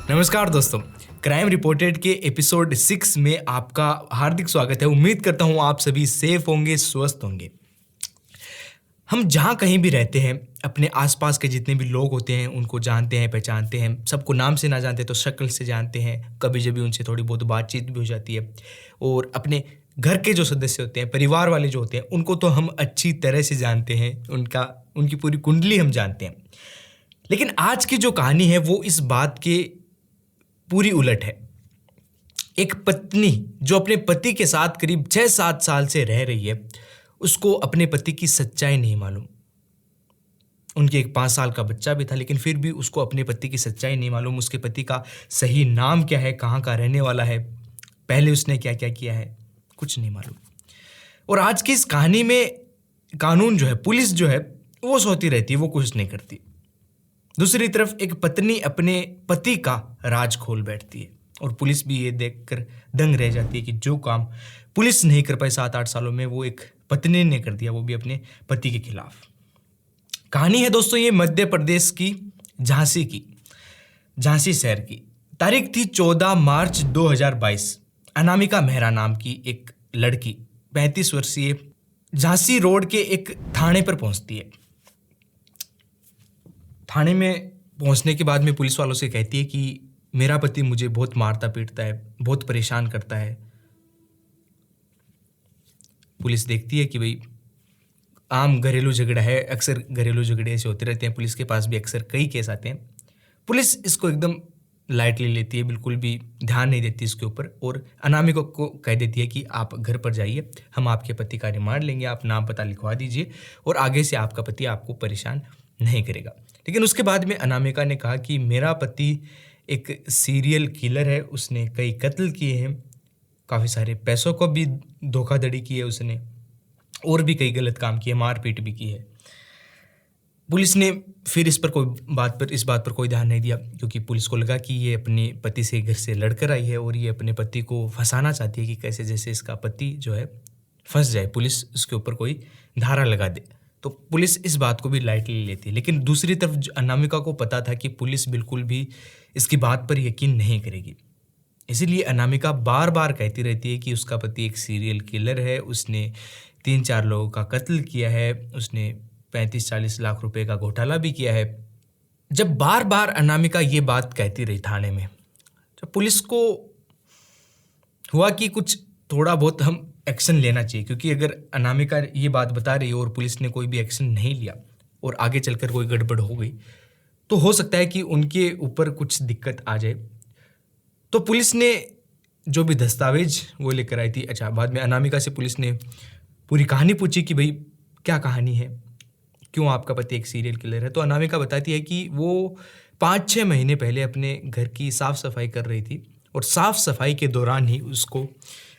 नमस्कार दोस्तों, crime reported के एपिसोड 6 में आपका हार्दिक स्वागत है। उम्मीद करता हूँ आप सभी सेफ होंगे, स्वस्थ होंगे। हम जहाँ कहीं भी रहते हैं, अपने आसपास के जितने भी लोग होते हैं उनको जानते हैं, पहचानते हैं। सबको नाम से ना जानते तो शक्ल से जानते हैं, कभी जब भी उनसे थोड़ी बहुत बातचीत भी हो जाती है। और अपने घर के जो सदस्य होते हैं, परिवार वाले जो होते हैं, उनको तो हम अच्छी तरह से जानते हैं, उनकी पूरी कुंडली हम जानते हैं। लेकिन आज की जो कहानी है वो इस बात के पूरी उलट है। एक पत्नी जो अपने पति के साथ करीब 6-7 साल से रह रही है, उसको अपने पति की सच्चाई नहीं मालूम। उनके एक 5 साल का बच्चा भी था, लेकिन फिर भी उसको अपने पति की सच्चाई नहीं मालूम। उसके पति का सही नाम क्या है, कहाँ का रहने वाला है, पहले उसने क्या क्या किया है, कुछ नहीं मालूम। और आज की इस कहानी में कानून जो है, पुलिस जो है, वो सोती रहती है, वो कुछ नहीं करती। दूसरी तरफ एक पत्नी अपने पति का राज खोल बैठती है और पुलिस भी ये देखकर दंग रह जाती है कि जो काम पुलिस नहीं कर पाई 7-8 सालों में, वो एक पत्नी ने कर दिया, वो भी अपने पति के खिलाफ। कहानी है दोस्तों ये मध्य प्रदेश की झांसी शहर की। तारीख थी 14 मार्च 2022। अनामिका मेहरा नाम की एक लड़की 35 वर्षीय झांसी रोड के एक थाने पर पहुंचती है। थाने में पहुंचने के बाद में पुलिस वालों से कहती है कि मेरा पति मुझे बहुत मारता पीटता है, बहुत परेशान करता है। पुलिस देखती है कि भाई आम घरेलू झगड़ा है, अक्सर घरेलू झगड़े ऐसे होते रहते हैं, पुलिस के पास भी अक्सर कई केस आते हैं। पुलिस इसको एकदम लाइटली लेती है, बिल्कुल भी ध्यान नहीं देती इसके ऊपर, और अनामिका को कह देती है कि आप घर पर जाइए, हम आपके पति का रिमांड लेंगे, आप नाम पता लिखवा दीजिए और आगे से आपका पति आपको परेशान नहीं करेगा। लेकिन उसके बाद में अनामिका ने कहा कि मेरा पति एक सीरियल किलर है, उसने कई कत्ल किए हैं, काफ़ी सारे पैसों को भी धोखाधड़ी की है उसने, और भी कई गलत काम किए, मारपीट भी की है। पुलिस ने फिर इस बात पर कोई ध्यान नहीं दिया, क्योंकि पुलिस को लगा कि ये अपने पति से घर से लड़कर आई है और ये अपने पति को फंसाना चाहती है कि कैसे जैसे इसका पति जो है फंस जाए, पुलिस उसके ऊपर कोई धारा लगा दे। तो पुलिस इस बात को भी लाइटली लेती है। लेकिन दूसरी तरफ अनामिका को पता था कि पुलिस बिल्कुल भी इसकी बात पर यकीन नहीं करेगी। इसीलिए अनामिका बार बार कहती रहती है कि उसका पति एक सीरियल किलर है, उसने 3-4 लोगों का कत्ल किया है, उसने 35-40 लाख रुपए का घोटाला भी किया है। जब बार बार अनामिका ये बात कहती रही थाने में, जब पुलिस को हुआ कि कुछ थोड़ा बहुत हम एक्शन लेना चाहिए, क्योंकि अगर अनामिका ये बात बता रही है और पुलिस ने कोई भी एक्शन नहीं लिया और आगे चलकर कोई गड़बड़ हो गई तो हो सकता है कि उनके ऊपर कुछ दिक्कत आ जाए। तो पुलिस ने जो भी दस्तावेज वो लेकर आई थी। अच्छा, बाद में अनामिका से पुलिस ने पूरी कहानी पूछी कि भाई क्या कहानी है, क्यों आपका पति एक सीरियल किलर है। तो अनामिका बताती है कि वो 5-6 महीने पहले अपने घर की साफ़ सफाई कर रही थी और साफ़ सफाई के दौरान ही उसको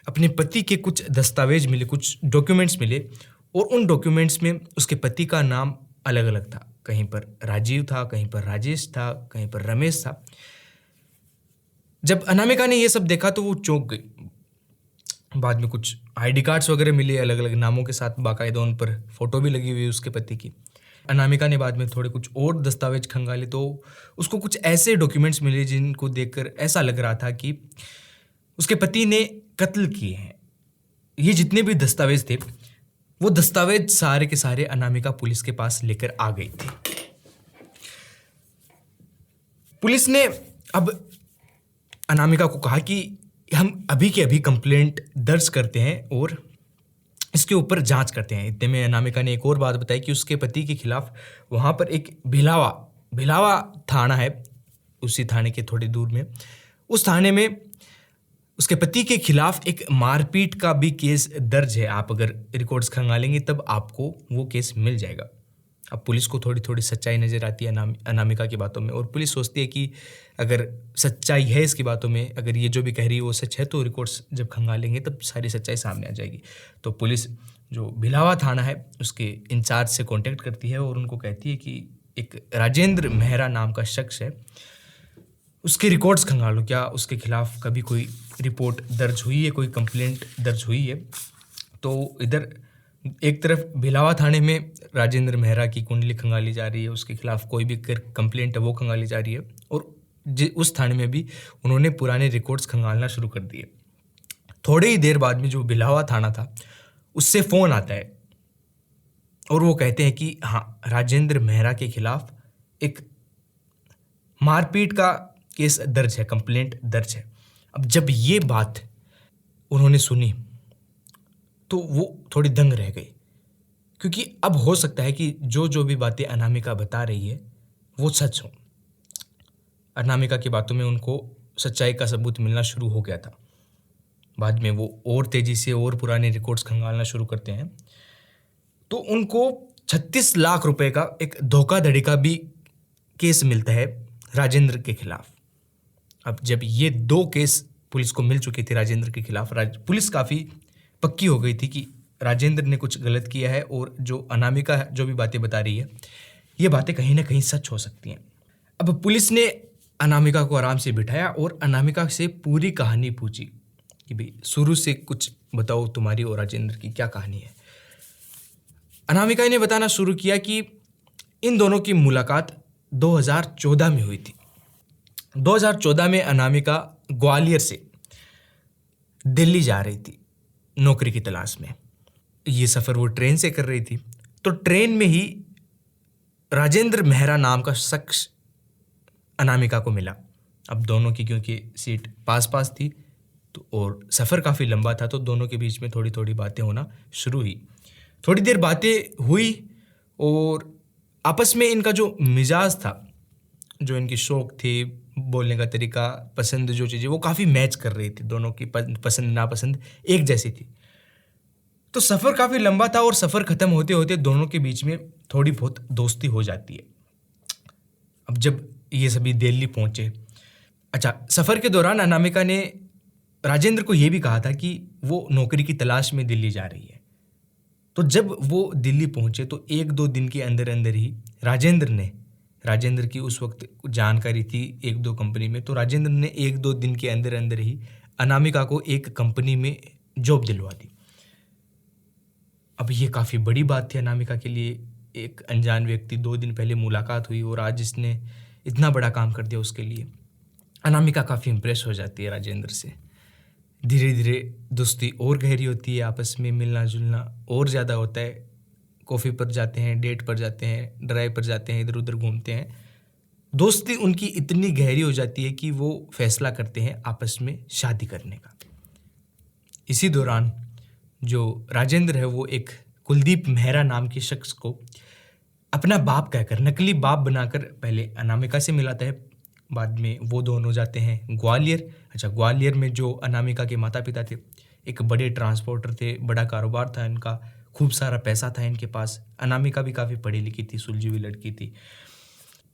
अपने पति के कुछ दस्तावेज मिले, कुछ डॉक्यूमेंट्स मिले, और उन डॉक्यूमेंट्स में उसके पति का नाम अलग अलग था। कहीं पर राजीव था, कहीं पर राजेश था, कहीं पर रमेश था। जब अनामिका ने ये सब देखा तो वो चौंक गई। बाद में कुछ आईडी कार्ड्स वगैरह मिले अलग अलग नामों के साथ, बाकायदा उन पर फोटो भी लगी हुई उसके पति की। अनामिका ने बाद में थोड़े कुछ और दस्तावेज खंगाले तो उसको कुछ ऐसे डॉक्यूमेंट्स मिले जिनको देखकर ऐसा लग रहा था कि उसके पति ने कत्ल किए हैं। ये जितने भी दस्तावेज थे, वो दस्तावेज सारे के सारे अनामिका पुलिस के पास लेकर आ गई थी। पुलिस ने अब अनामिका को कहा कि हम अभी के अभी कंप्लेंट दर्ज करते हैं और इसके ऊपर जांच करते हैं। इतने में अनामिका ने एक और बात बताई कि उसके पति के खिलाफ वहाँ पर एक भिलावा थाना है, उसी थाने के थोड़ी दूर में, उस थाने में उसके पति के खिलाफ एक मारपीट का भी केस दर्ज है। आप अगर रिकॉर्ड्स खंगालेंगे तब आपको वो केस मिल जाएगा। अब पुलिस को थोड़ी थोड़ी सच्चाई नज़र आती है अनामिका की बातों में, और पुलिस सोचती है कि अगर सच्चाई है इसकी बातों में, अगर ये जो भी कह रही है वो सच है, तो रिकॉर्ड्स जब खंगालेंगे तब सारी सच्चाई सामने आ जाएगी। तो पुलिस जो भिलावा थाना है उसके इंचार्ज से कांटेक्ट करती है और उनको कहती है कि एक राजेंद्र मेहरा नाम का शख्स है, उसके रिकॉर्ड्स खंगालो, क्या उसके खिलाफ कभी कोई रिपोर्ट दर्ज हुई है, कोई कंप्लेंट दर्ज हुई है। तो इधर एक तरफ भिलावा थाने में राजेंद्र मेहरा की कुंडली खंगाली जा रही है, उसके खिलाफ कोई भी कंप्लेंट है वो खंगाली जा रही है, और उस थाने में भी उन्होंने पुराने रिकॉर्ड्स खंगालना शुरू कर दिए। थोड़ी ही देर बाद में जो बिलावा थाना था उससे फ़ोन आता है और वो कहते हैं कि हाँ, राजेंद्र मेहरा के खिलाफ एक मारपीट का केस दर्ज है, कंप्लेंट दर्ज है। अब जब ये बात उन्होंने सुनी तो वो थोड़ी दंग रह गई, क्योंकि अब हो सकता है कि जो जो भी बातें अनामिका बता रही है वो सच हो। अनामिका की बातों में उनको सच्चाई का सबूत मिलना शुरू हो गया था। बाद में वो और तेज़ी से और पुराने रिकॉर्ड्स खंगालना शुरू करते हैं तो उनको 36 लाख रुपए का एक धोखाधड़ी का भी केस मिलता है राजेंद्र के खिलाफ। अब जब ये 2 केस पुलिस को मिल चुके थे राजेंद्र के खिलाफ, पुलिस काफ़ी पक्की हो गई थी कि राजेंद्र ने कुछ गलत किया है और जो अनामिका जो भी बातें बता रही है ये बातें कहीं ना कहीं सच हो सकती हैं। अब पुलिस ने अनामिका को आराम से बिठाया और अनामिका से पूरी कहानी पूछी कि भाई शुरू से कुछ बताओ, तुम्हारी और राजेंद्र की क्या कहानी है। अनामिका ने बताना शुरू किया कि इन दोनों की मुलाकात 2014 में हुई थी। 2014 में अनामिका ग्वालियर से दिल्ली जा रही थी नौकरी की तलाश में। ये सफ़र वो ट्रेन से कर रही थी, तो ट्रेन में ही राजेंद्र मेहरा नाम का शख्स अनामिका को मिला। अब दोनों की क्योंकि सीट पास पास थी तो और सफ़र काफ़ी लंबा था तो दोनों के बीच में थोड़ी थोड़ी बातें होना शुरू हुई। थोड़ी देर बातें हुई और आपस में इनका जो मिजाज था, जो इनकी शौक थे, बोलने का तरीका, पसंद, जो चीज़ें वो काफ़ी मैच कर रही थी। दोनों की पसंद नापसंद एक जैसी थी। तो सफ़र काफ़ी लंबा था और सफ़र ख़त्म होते होते दोनों के बीच में थोड़ी बहुत दोस्ती हो जाती है। अब जब ये सभी दिल्ली पहुँचे, अच्छा, सफ़र के दौरान अनामिका ने राजेंद्र को ये भी कहा था कि वो नौकरी की तलाश में दिल्ली जा रही है। तो जब वो दिल्ली पहुँचे तो 1-2 दिन के अंदर अंदर ही राजेंद्र की उस वक्त जानकारी थी 1-2 कंपनी में, तो राजेंद्र ने 1-2 दिन के अंदर अंदर ही अनामिका को एक कंपनी में जॉब दिलवा दी। अब ये काफ़ी बड़ी बात थी अनामिका के लिए। एक अनजान व्यक्ति, 2 दिन पहले मुलाकात हुई और आज इसने इतना बड़ा काम कर दिया उसके लिए। अनामिका काफ़ी इम्प्रेस हो जाती है राजेंद्र से। धीरे धीरे दोस्ती और गहरी होती है, आपस में मिलना जुलना और ज़्यादा होता है। कॉफ़ी पर जाते हैं, डेट पर जाते हैं, ड्राइव पर जाते हैं, इधर उधर घूमते हैं। दोस्ती उनकी इतनी गहरी हो जाती है कि वो फैसला करते हैं आपस में शादी करने का। इसी दौरान जो राजेंद्र है वो एक कुलदीप मेहरा नाम के शख्स को अपना बाप कहकर, नकली बाप बनाकर पहले अनामिका से मिलाता है। बाद में वो दोनों जाते हैं ग्वालियर। अच्छा, ग्वालियर में जो अनामिका के माता पिता थे एक बड़े ट्रांसपोर्टर थे, बड़ा कारोबार था इनका, खूब सारा पैसा था इनके पास। अनामिका भी काफ़ी पढ़ी लिखी थी, सुलझी हुई लड़की थी।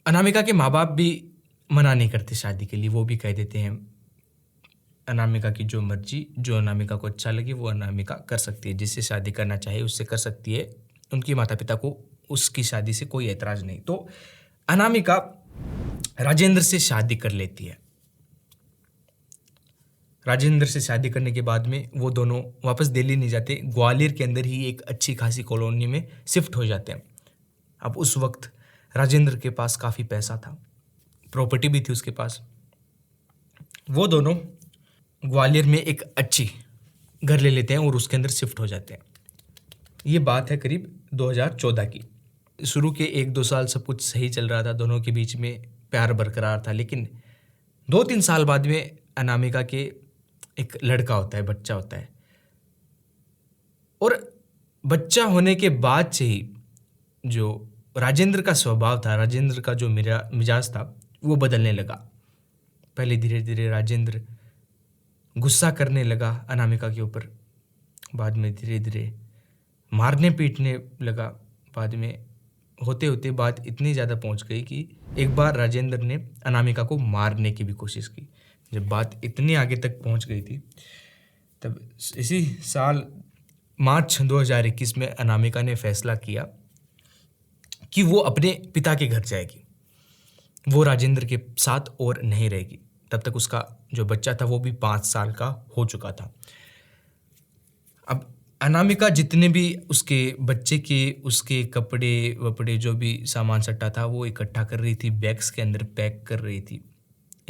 अनामिका के माँ बाप भी मना नहीं करते शादी के लिए, वो भी कह देते हैं अनामिका की जो मर्जी, जो अनामिका को अच्छा लगे वो अनामिका कर सकती है, जिससे शादी करना चाहे उससे कर सकती है। उनके माता पिता को उसकी शादी से कोई ऐतराज़ नहीं। तो अनामिका राजेंद्र से शादी कर लेती है। राजेंद्र से शादी करने के बाद में वो दोनों वापस दिल्ली नहीं जाते, ग्वालियर के अंदर ही एक अच्छी खासी कॉलोनी में शिफ्ट हो जाते हैं। अब उस वक्त राजेंद्र के पास काफ़ी पैसा था, प्रॉपर्टी भी थी उसके पास। वो दोनों ग्वालियर में एक अच्छी घर ले लेते हैं और उसके अंदर शिफ्ट हो जाते हैं। ये बात है करीब 2014 की। शुरू के 1-2 साल सब कुछ सही चल रहा था, दोनों के बीच में प्यार बरकरार था। लेकिन 2-3 साल बाद में अनामिका के एक लड़का होता है, बच्चा होता है, और बच्चा होने के बाद से ही जो राजेंद्र का स्वभाव था, राजेंद्र का जो मेरा मिजाज था वो बदलने लगा। पहले धीरे धीरे राजेंद्र गुस्सा करने लगा अनामिका के ऊपर, बाद में धीरे धीरे मारने पीटने लगा। बाद में होते होते बात इतनी ज़्यादा पहुंच गई कि एक बार राजेंद्र ने अनामिका को मारने की भी कोशिश की। जब बात इतनी आगे तक पहुंच गई थी तब इसी साल मार्च 2021 में अनामिका ने फैसला किया कि वो अपने पिता के घर जाएगी, वो राजेंद्र के साथ और नहीं रहेगी। तब तक उसका जो बच्चा था वो भी 5 साल का हो चुका था। अब अनामिका जितने भी उसके बच्चे के उसके कपड़े वपड़े जो भी सामान सट्टा था वो इकट्ठा कर रही थी, बैग्स के अंदर पैक कर रही थी।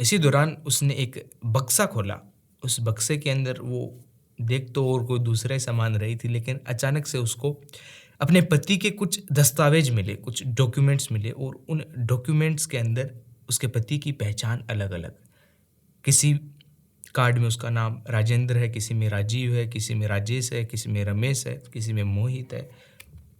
इसी दौरान उसने एक बक्सा खोला। उस बक्से के अंदर वो देख तो और कोई दूसरा ही सामान रही थी, लेकिन अचानक से उसको अपने पति के कुछ दस्तावेज मिले, कुछ डॉक्यूमेंट्स मिले और उन डॉक्यूमेंट्स के अंदर उसके पति की पहचान अलग-अलग। किसी कार्ड में उसका नाम राजेंद्र है, किसी में राजीव है, किसी में राजेश है, किसी में रमेश है, किसी में मोहित है।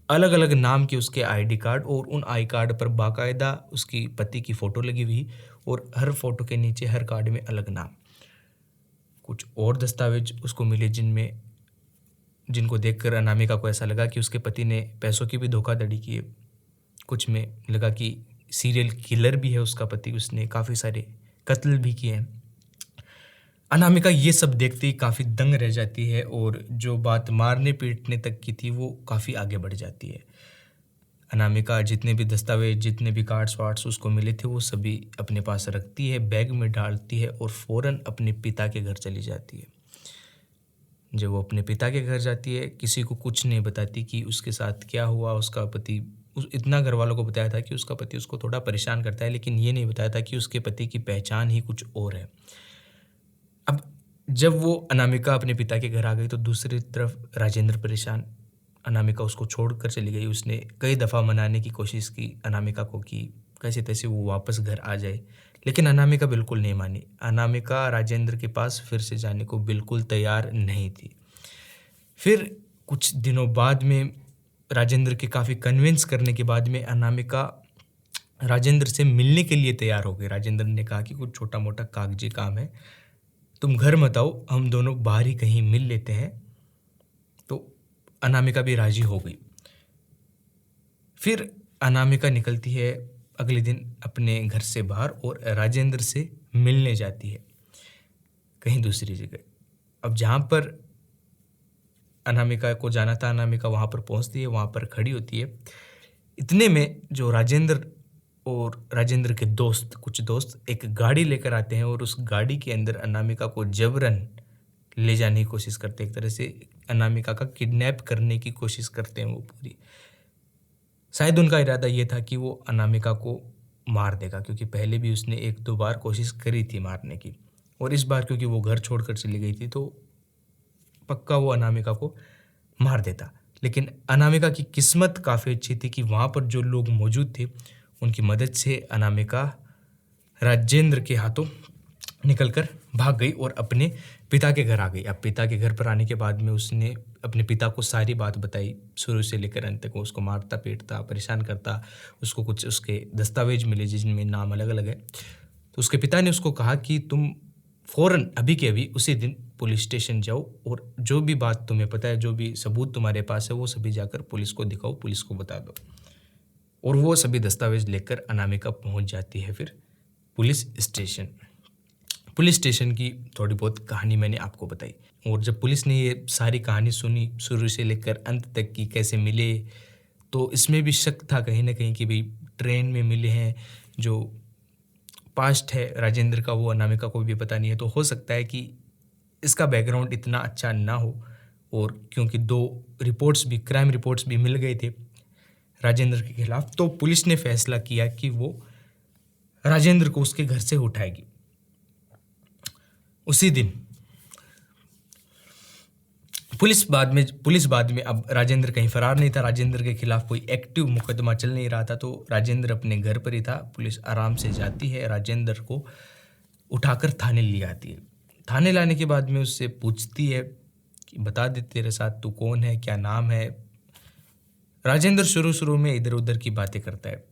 अलग-अलग नाम के उसके आईडी कार्ड और उन आई कार्ड पर बाकायदा उसकी पति की फ़ोटो लगी हुई और हर फ़ोटो के नीचे हर कार्ड में अलग नाम। कुछ और दस्तावेज उसको मिले जिनको देखकर अनामिका को ऐसा लगा कि उसके पति ने पैसों की भी धोखाधड़ी की है। कुछ में लगा कि सीरियल किलर भी है उसका पति, उसने काफ़ी सारे कत्ल भी किए हैं। अनामिका ये सब देखते ही काफ़ी दंग रह जाती है और जो बात मारने पीटने तक की थी वो काफ़ी आगे बढ़ जाती है। अनामिका जितने भी दस्तावेज, जितने भी कार्ड्स वार्ड्स उसको मिले थे वो सभी अपने पास रखती है, बैग में डालती है और फ़ौरन अपने पिता के घर चली जाती है। जब वो अपने पिता के घर जाती है, किसी को कुछ नहीं बताती कि उसके साथ क्या हुआ। उसका पति इतना घर वालों को बताया था कि उसका पति उसको थोड़ा परेशान करता है, लेकिन ये नहीं बताया था कि उसके पति की पहचान ही कुछ और है। अब जब वो अनामिका अपने पिता के घर आ गई तो दूसरी तरफ राजेंद्र परेशान। अनामिका उसको छोड़कर चली गई। उसने कई दफ़ा मनाने की कोशिश की अनामिका को कि कैसे तैसे वो वापस घर आ जाए, लेकिन अनामिका बिल्कुल नहीं मानी। अनामिका राजेंद्र के पास फिर से जाने को बिल्कुल तैयार नहीं थी। फिर कुछ दिनों बाद में राजेंद्र के काफ़ी कन्विंस करने के बाद में अनामिका राजेंद्र से मिलने के लिए तैयार हो गई। राजेंद्र ने कहा कि कुछ छोटा मोटा कागजी काम है, तुम घर मत आओ, हम दोनों बाहर ही कहीं मिल लेते हैं। तो अनामिका भी राजी हो गई। फिर अनामिका निकलती है अगले दिन अपने घर से बाहर और राजेंद्र से मिलने जाती है कहीं दूसरी जगह। अब जहाँ पर अनामिका को जाना था, अनामिका वहाँ पर पहुँचती है, वहाँ पर खड़ी होती है। इतने में जो राजेंद्र और राजेंद्र के कुछ दोस्त एक गाड़ी लेकर आते हैं और उस गाड़ी के अंदर अनामिका को जबरन ले जाने की कोशिश करते हैं। एक तरह से अनामिका का किडनैप करने की कोशिश करते हैं वो पूरी। शायद उनका इरादा ये था कि वो अनामिका को मार देगा, क्योंकि पहले भी उसने 1-2 बार कोशिश करी थी मारने की, और इस बार क्योंकि वो घर छोड़कर चली गई थी तो पक्का वो अनामिका को मार देता। लेकिन अनामिका की किस्मत काफ़ी अच्छी थी कि वहाँ पर जो लोग मौजूद थे उनकी मदद से अनामिका राजेंद्र के हाथों निकलकर भाग गई और अपने पिता के घर आ गई। अब पिता के घर पर आने के बाद में उसने अपने पिता को सारी बात बताई, शुरू से लेकर अंत तक। वो उसको मारता पीटता परेशान करता। उसको कुछ उसके दस्तावेज मिले जिनमें नाम अलग अलग है। तो उसके पिता ने उसको कहा कि तुम फ़ौरन अभी के अभी उसी दिन पुलिस स्टेशन जाओ और जो भी बात तुम्हें पता है, जो भी सबूत तुम्हारे पास है, वो सभी जाकर पुलिस को दिखाओ, पुलिस को बता दो। और वो सभी दस्तावेज लेकर अनामिका पहुंच जाती है फिर पुलिस स्टेशन। पुलिस स्टेशन की थोड़ी बहुत कहानी मैंने आपको बताई, और जब पुलिस ने ये सारी कहानी सुनी शुरू से लेकर अंत तक की कैसे मिले, तो इसमें भी शक था कहीं ना कहीं कि भाई ट्रेन में मिले हैं। जो पास्ट है राजेंद्र का वो अनामिका को भी पता नहीं है, तो हो सकता है कि इसका बैकग्राउंड इतना अच्छा ना हो। और क्योंकि 2 रिपोर्ट्स भी, क्राइम रिपोर्ट्स भी मिल गए थे राजेंद्र के खिलाफ, तो पुलिस ने फैसला किया कि वो राजेंद्र को उसके घर से उठाएगी। उसी दिन पुलिस बाद में अब राजेंद्र कहीं फरार नहीं था, राजेंद्र के खिलाफ कोई एक्टिव मुकदमा चल नहीं रहा था, तो राजेंद्र अपने घर पर ही था। पुलिस आराम से जाती है, राजेंद्र को उठाकर थाने ले आती है। थाने लाने के बाद में उससे पूछती है कि बता दे तेरे साथ तू कौन है, क्या नाम है। राजेंद्र शुरू में इधर उधर की बातें करता है,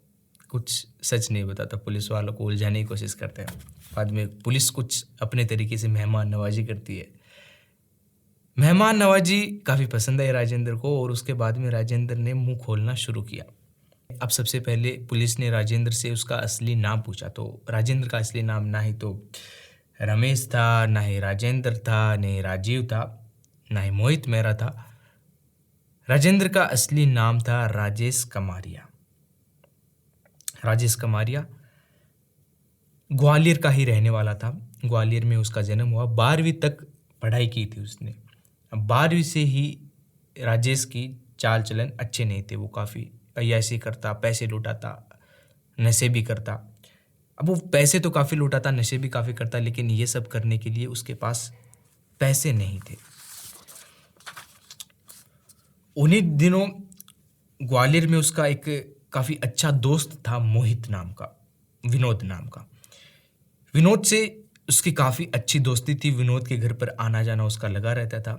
कुछ सच नहीं बताता, पुलिस वालों को उलझाने की कोशिश करता है। बाद में पुलिस कुछ अपने तरीके से मेहमान नवाजी करती है। मेहमान नवाजी काफ़ी पसंद आई राजेंद्र को, और उसके बाद में राजेंद्र ने मुंह खोलना शुरू किया। अब सबसे पहले पुलिस ने राजेंद्र से उसका असली नाम पूछा, तो राजेंद्र का असली नाम ना ही तो रमेश था, ना ही राजेंद्र था, ना ही राजीव था, ना ही मोहित मेहरा था। राजेंद्र का असली नाम था राजेश कमारिया। राजेश कमारिया ग्वालियर का ही रहने वाला था। ग्वालियर में उसका जन्म हुआ। 12वीं तक पढ़ाई की थी उसने। अब 12वीं से ही राजेश की चाल चलन अच्छे नहीं थे। वो काफ़ी अय्याशी करता, पैसे लुटाता, नशे भी करता। अब वो पैसे तो काफ़ी लूटाता, नशे भी काफ़ी करता, लेकिन ये सब करने के लिए उसके पास पैसे नहीं थे। उन्हीं दिनों ग्वालियर में उसका एक काफ़ी अच्छा दोस्त था, मोहित नाम का, विनोद नाम का। विनोद से उसकी काफ़ी अच्छी दोस्ती थी। विनोद के घर पर आना जाना उसका लगा रहता था।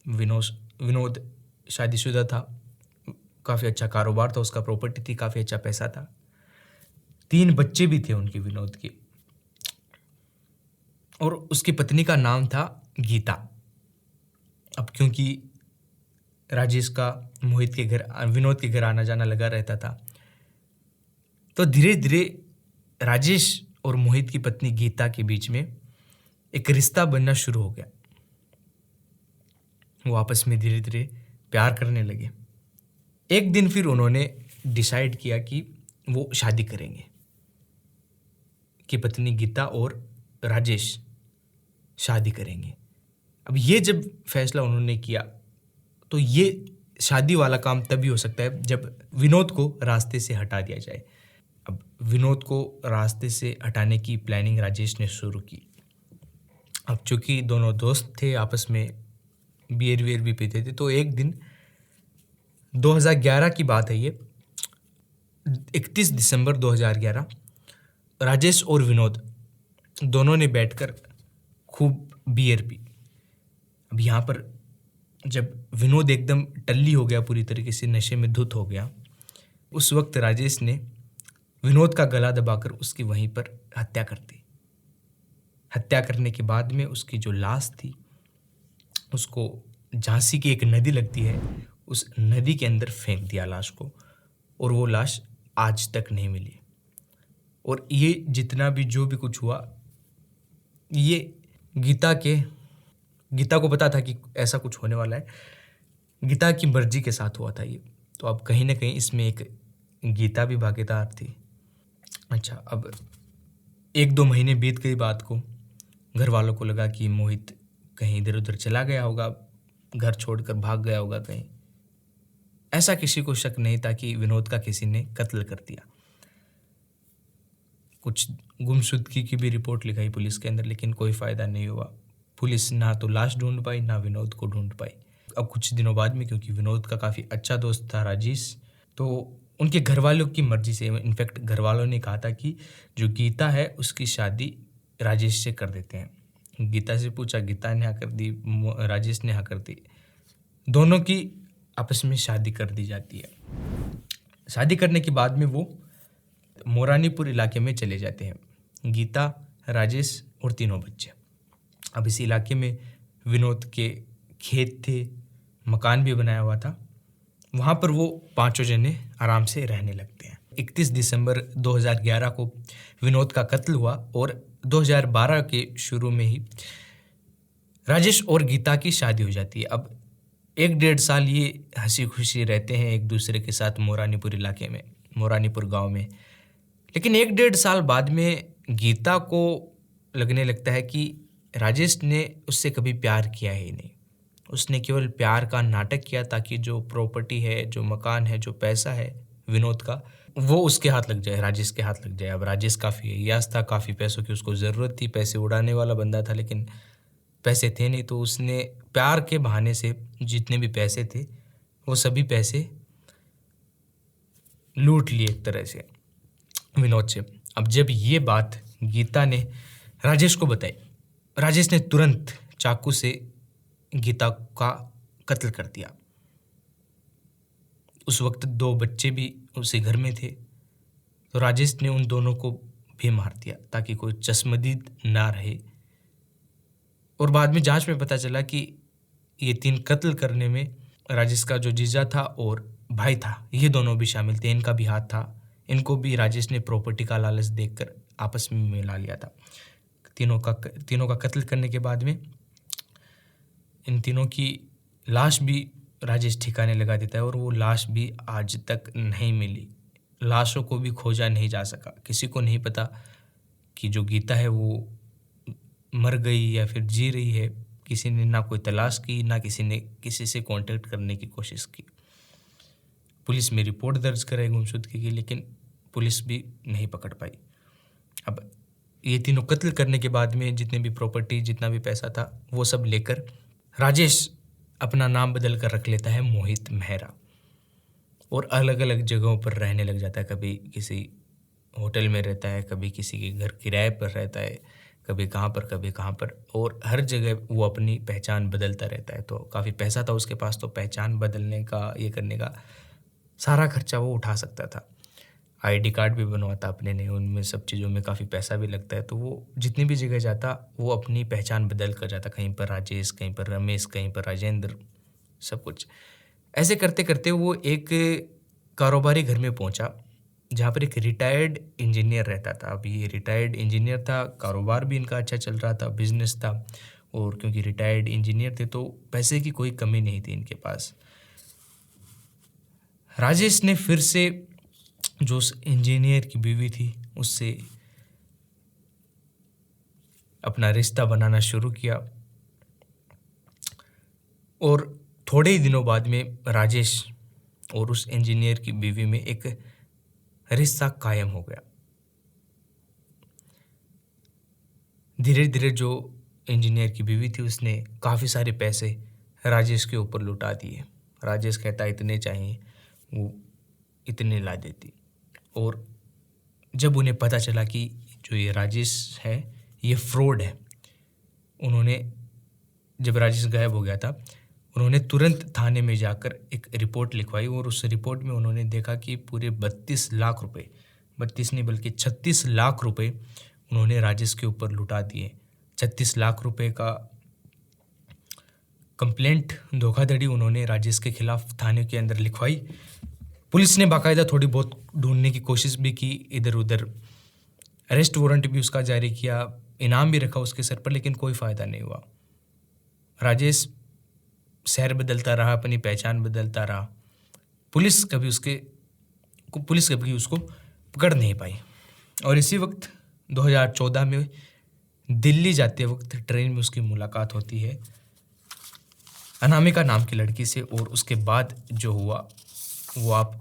विनोद शादीशुदा था, काफ़ी अच्छा कारोबार था उसका, प्रॉपर्टी थी, काफ़ी अच्छा पैसा था। 3 बच्चे भी थे उनके, विनोद के। और उसकी पत्नी का नाम था गीता। अब क्योंकि राजेश का विनोद के घर आना जाना लगा रहता था, तो धीरे धीरे राजेश और मोहित की पत्नी गीता के बीच में एक रिश्ता बनना शुरू हो गया। वो आपस में धीरे धीरे प्यार करने लगे। एक दिन फिर उन्होंने डिसाइड किया कि वो शादी करेंगे, कि पत्नी गीता और राजेश शादी करेंगे। अब ये जब फैसला उन्होंने किया, तो ये शादी वाला काम तभी हो सकता है जब विनोद को रास्ते से हटा दिया जाए। अब विनोद को रास्ते से हटाने की प्लानिंग राजेश ने शुरू की। अब चूंकि दोनों दोस्त थे, आपस में बियर वियर भी पीते थे, तो एक दिन 2011 की बात है ये, 31 दिसंबर 2011, राजेश और विनोद दोनों ने बैठकर खूब बियर पी। अब यहाँ पर जब विनोद एकदम टल्ली हो गया, पूरी तरीके से नशे में धुत हो गया, उस वक्त राजेश ने विनोद का गला दबाकर उसकी वहीं पर हत्या कर दी। हत्या करने के बाद में उसकी जो लाश थी, उसको झांसी की एक नदी लगती है, उस नदी के अंदर फेंक दिया लाश को, और वो लाश आज तक नहीं मिली। और ये जितना भी जो भी कुछ हुआ, ये गीता को पता था कि ऐसा कुछ होने वाला है। गीता की मर्जी के साथ हुआ था ये। तो अब कहीं ना कहीं इसमें एक गीता भी भागीदार थी। अच्छा, अब 1-2 महीने बीत गई बात को। घर वालों को लगा कि मोहित कहीं इधर उधर चला गया होगा, घर छोड़कर भाग गया होगा कहीं। ऐसा किसी को शक नहीं था कि विनोद का किसी ने कत्ल कर दिया। कुछ गुमशुदगी की भी रिपोर्ट लिखाई पुलिस के अंदर, लेकिन कोई फ़ायदा नहीं हुआ। पुलिस ना तो लाश ढूंढ पाई, ना विनोद को ढूंढ पाई। अब कुछ दिनों बाद में, क्योंकि विनोद का काफ़ी अच्छा दोस्त था राजेश, तो उनके घर वालों की मर्जी से, इनफैक्ट घर वालों ने कहा था कि जो गीता है उसकी शादी राजेश से कर देते हैं। गीता से पूछा, गीता ने हाँ कर दी, राजेश ने हाँ कर दी। दोनों की आपस में शादी कर दी जाती है। शादी करने के बाद में वो मोरानीपुर इलाके में चले जाते हैं, गीता, राजेश और तीनों बच्चे। अब इस इलाके में विनोद के खेत थे, मकान भी बनाया हुआ था। वहाँ पर वो पांचों जने आराम से रहने लगते हैं। 31 दिसंबर 2011 को विनोद का कत्ल हुआ, और 2012 के शुरू में ही राजेश और गीता की शादी हो जाती है। अब 1-1.5 साल ये हंसी खुशी रहते हैं एक दूसरे के साथ मोरानीपुर इलाके में, मोरानीपुर गांव में। लेकिन 1-1.5 साल बाद में गीता को लगने लगता है कि राजेश ने उससे कभी प्यार किया ही नहीं। उसने केवल प्यार का नाटक किया ताकि जो प्रॉपर्टी है, जो मकान है, जो पैसा है विनोद का, वो उसके हाथ लग जाए, राजेश के हाथ लग जाए। अब राजेश काफ़ी यास था, काफ़ी पैसों की उसको ज़रूरत थी, पैसे उड़ाने वाला बंदा था, लेकिन पैसे थे नहीं। तो उसने प्यार के बहाने से जितने भी पैसे थे वो सभी पैसे लूट लिए एक तरह से विनोद से। अब जब ये बात गीता ने राजेश को बताई, राजेश ने तुरंत चाकू से गीता का कत्ल कर दिया। उस वक्त 2 बच्चे भी उसी घर में थे, तो राजेश ने उन दोनों को भी मार दिया ताकि कोई चश्मदीद ना रहे। और बाद में जांच में पता चला कि ये 3 कत्ल करने में राजेश का जो जीजा था और भाई था, ये दोनों भी शामिल थे, इनका भी हाथ था। इनको भी राजेश ने प्रॉपर्टी का लालच देकर आपस में मिला लिया था। तीनों का कत्ल करने के बाद में इन तीनों की लाश भी राजेश ठिकाने लगा देता है, और वो लाश भी आज तक नहीं मिली। लाशों को भी खोजा नहीं जा सका। किसी को नहीं पता कि जो गीता है वो मर गई या फिर जी रही है। किसी ने ना कोई तलाश की, ना किसी ने किसी से कांटेक्ट करने की कोशिश की। पुलिस में रिपोर्ट दर्ज कराई गुमशुदगी की, लेकिन पुलिस भी नहीं पकड़ पाई। अब ये तीनों कत्ल करने के बाद में जितने भी प्रॉपर्टी, जितना भी पैसा था, वो सब लेकर राजेश अपना नाम बदल कर रख लेता है मोहित मेहरा और अलग अलग जगहों पर रहने लग जाता है। कभी किसी होटल में रहता है, कभी किसी के घर किराए पर रहता है, कभी कहाँ पर, और हर जगह वो अपनी पहचान बदलता रहता है। तो काफ़ी पैसा था उसके पास, तो पहचान बदलने का, ये करने का सारा खर्चा वो उठा सकता था। आईडी कार्ड भी बनवाता अपने ने, उनमें सब चीज़ों में काफ़ी पैसा भी लगता है। तो वो जितनी भी जगह जाता वो अपनी पहचान बदल कर जाता, कहीं पर राजेश, कहीं पर रमेश, कहीं पर राजेंद्र, सब कुछ। ऐसे करते करते वो एक कारोबारी घर में पहुंचा जहाँ पर एक रिटायर्ड इंजीनियर रहता था। अभी ये रिटायर्ड इंजीनियर था, कारोबार भी इनका अच्छा चल रहा था, बिजनेस था, और क्योंकि रिटायर्ड इंजीनियर थे तो पैसे की कोई कमी नहीं थी इनके पास। राजेश ने फिर से जो उस इंजीनियर की बीवी थी उससे अपना रिश्ता बनाना शुरू किया, और थोड़े ही दिनों बाद में राजेश और उस इंजीनियर की बीवी में एक रिश्ता कायम हो गया। धीरे धीरे जो इंजीनियर की बीवी थी उसने काफ़ी सारे पैसे राजेश के ऊपर लुटा दिए। राजेश कहता इतने चाहिए, वो इतने ला देती। और जब उन्हें पता चला कि जो ये राजेश है ये फ्रॉड है, उन्होंने, जब राजेश गायब हो गया था, उन्होंने तुरंत थाने में जाकर एक रिपोर्ट लिखवाई, और उस रिपोर्ट में उन्होंने देखा कि पूरे 32 लाख रुपए, 32 नहीं बल्कि 36 लाख रुपए उन्होंने राजेश के ऊपर लुटा दिए। 36 लाख रुपए का कंप्लेंट, धोखाधड़ी उन्होंने राजेश के खिलाफ थाने के अंदर लिखवाई। पुलिस ने बाकायदा थोड़ी बहुत ढूंढने की कोशिश भी की, इधर उधर अरेस्ट वारंट भी उसका जारी किया, इनाम भी रखा उसके सर पर, लेकिन कोई फ़ायदा नहीं हुआ। राजेश शहर बदलता रहा, अपनी पहचान बदलता रहा, पुलिस कभी उसको पकड़ नहीं पाई। और इसी वक्त 2014 में दिल्ली जाते वक्त ट्रेन में उसकी मुलाकात होती है अनामिका नाम की लड़की से, और उसके बाद जो हुआ वो आप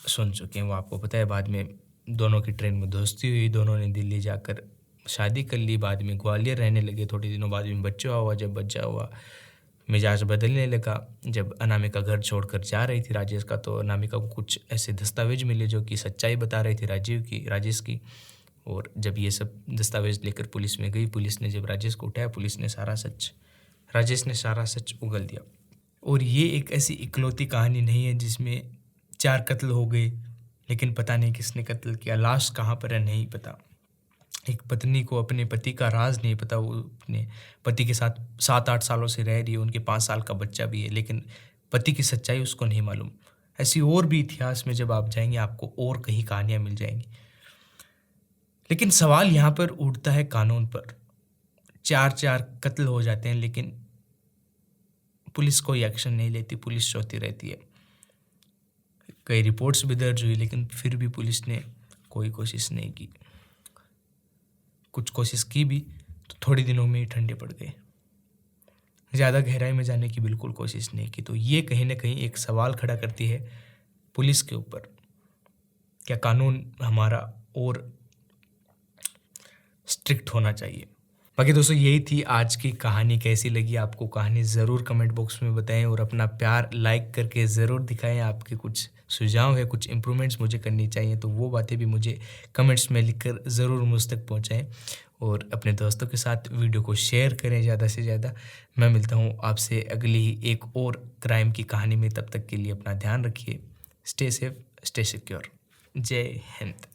सुन चुके हैं, वो आपको पता है। बाद में दोनों की ट्रेन में दोस्ती हुई, दोनों ने दिल्ली जाकर शादी कर ली, बाद में ग्वालियर रहने लगे। थोड़े दिनों बाद में बच्चा हुआ, जब बच्चा हुआ मिजाज बदलने लगा। जब अनामिका घर छोड़कर जा रही थी राजेश का, तो अनामिका को कुछ ऐसे दस्तावेज मिले जो कि सच्चाई बता रही थी राजेश की। और जब ये सब दस्तावेज लेकर पुलिस में गई, पुलिस ने जब राजेश को उठाया, राजेश ने सारा सच उगल दिया। और ये एक ऐसी इकलौती कहानी नहीं है जिसमें 4 कत्ल हो गए लेकिन पता नहीं किसने कत्ल किया, लाश कहाँ पर है नहीं पता। एक पत्नी को अपने पति का राज नहीं पता, वो अपने पति के साथ 7-8 सालों से रह रही है, उनके 5 साल का बच्चा भी है, लेकिन पति की सच्चाई उसको नहीं मालूम। ऐसी और भी इतिहास में जब आप जाएंगे आपको और कहीं कहानियाँ मिल जाएंगी। लेकिन सवाल यहाँ पर उठता है कानून पर। 4 कत्ल हो जाते हैं लेकिन पुलिस कोई एक्शन नहीं लेती, पुलिस सोती रहती है। कई रिपोर्ट्स भी दर्ज हुई लेकिन फिर भी पुलिस ने कोई कोशिश नहीं की। कुछ कोशिश की भी तो थोड़े दिनों में ही ठंडे पड़ गए, ज़्यादा गहराई में जाने की बिल्कुल कोशिश नहीं की। तो ये कहीं ना कहीं एक सवाल खड़ा करती है पुलिस के ऊपर, क्या कानून हमारा और स्ट्रिक्ट होना चाहिए। बाकी दोस्तों यही थी आज की कहानी। कैसी लगी आपको कहानी ज़रूर कमेंट बॉक्स में बताएं, और अपना प्यार लाइक करके ज़रूर दिखाएं। आपके कुछ सुझाव है, कुछ इम्प्रूवमेंट्स मुझे करनी चाहिए तो वो बातें भी मुझे कमेंट्स में लिखकर ज़रूर मुझ तक पहुंचाएं, और अपने दोस्तों के साथ वीडियो को शेयर करें ज़्यादा से ज़्यादा। मैं मिलता हूँ आपसे अगली ही एक और क्राइम की कहानी में, तब तक के लिए अपना ध्यान रखिए। Stay safe, stay secure. जय हिंद।